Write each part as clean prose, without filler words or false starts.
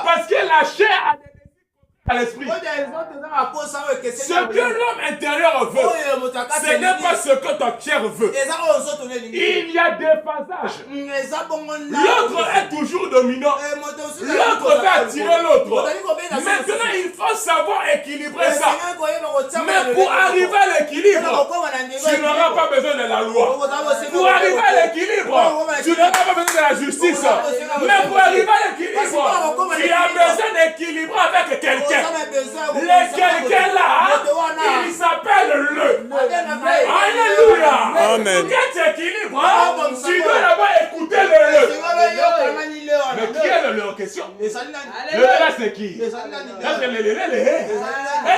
Parce que la chair a des à l'esprit. Ce que l'homme intérieur veut, ce n'est pas ce que ta chair veut. Il y a des phasages. L'autre est toujours dominant. L'autre va attirer l'autre. Maintenant, il faut savoir équilibrer ça. Mais pour arriver à l'équilibre, tu n'auras pas besoin de la loi. Pour arriver à l'équilibre, tu n'auras pas besoin de la justice. Mais pour arriver à l'équilibre, tu as besoin d'équilibrer avec quelqu'un. Le quelqu'un là, il s'appelle le. Alléluia. Amen. Quand tu équilibres, tu dois d'abord écouter le. Mais qui est le en question? Le là c'est qui? Est-ce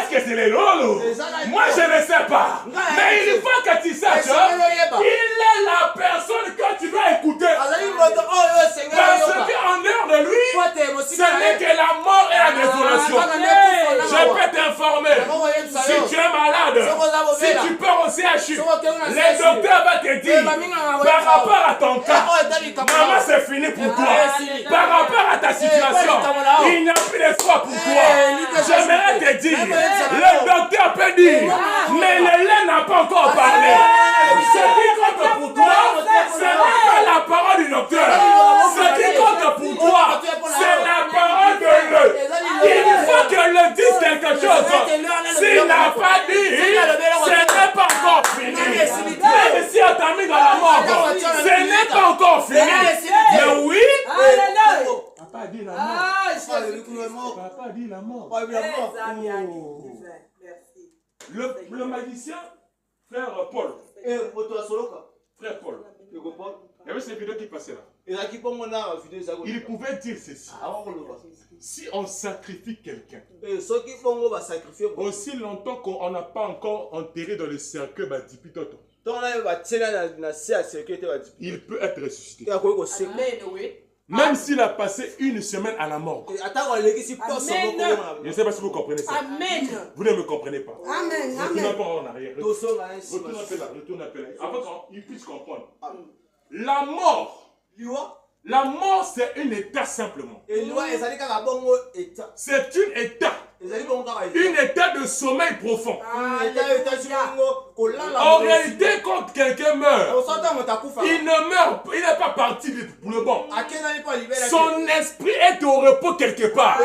que c'est les lolo? Moi je ne sais pas. Mais il faut que tu saches, il est la personne que tu dois écouter. Parce qu'en dehors de lui, ce n'est que la mort et la désolation. Je peux t'informer, si tu es malade, si tu pars au CHU, les docteurs vont te dire, par rapport à ton cas, maman c'est fini pour toi. Par rapport à ta situation, il n'y a plus d'espoir pour toi. J'aimerais te dire, le docteur peut dire, mais le lait n'a pas encore parlé. Ce qui compte pour toi, ce n'est pas la parole du docteur. Ce qui compte pour toi, c'est la parole de l'œil. Il faut que le dise quelque chose. S'il n'a pas dit, ce n'est pas encore fini. Même si on t'a mis dans la mort, ce n'est pas encore fini. Mais oui, papa dit la mort. Papa dit la mort. Le magicien, frère Paul. Frère Paul. Il y avait cette vidéo qui passait là. Il pouvait dire ceci. Si on sacrifie quelqu'un, aussi longtemps qu'on n'a pas encore enterré dans le cercueil, il peut être ressuscité. Même s'il a passé une semaine à la mort. Je ne sais pas si vous comprenez ça. Amen. Vous ne me comprenez pas. Amen. Retournez un peu en arrière. Retournez un peu là. Avant qu'il puisse comprendre. La mort, c'est un état simplement. C'est un état. Un état de sommeil profond. En réalité, quand quelqu'un meurt, il ne meurt, il n'est pas parti pour le bon. Son esprit est au repos quelque part.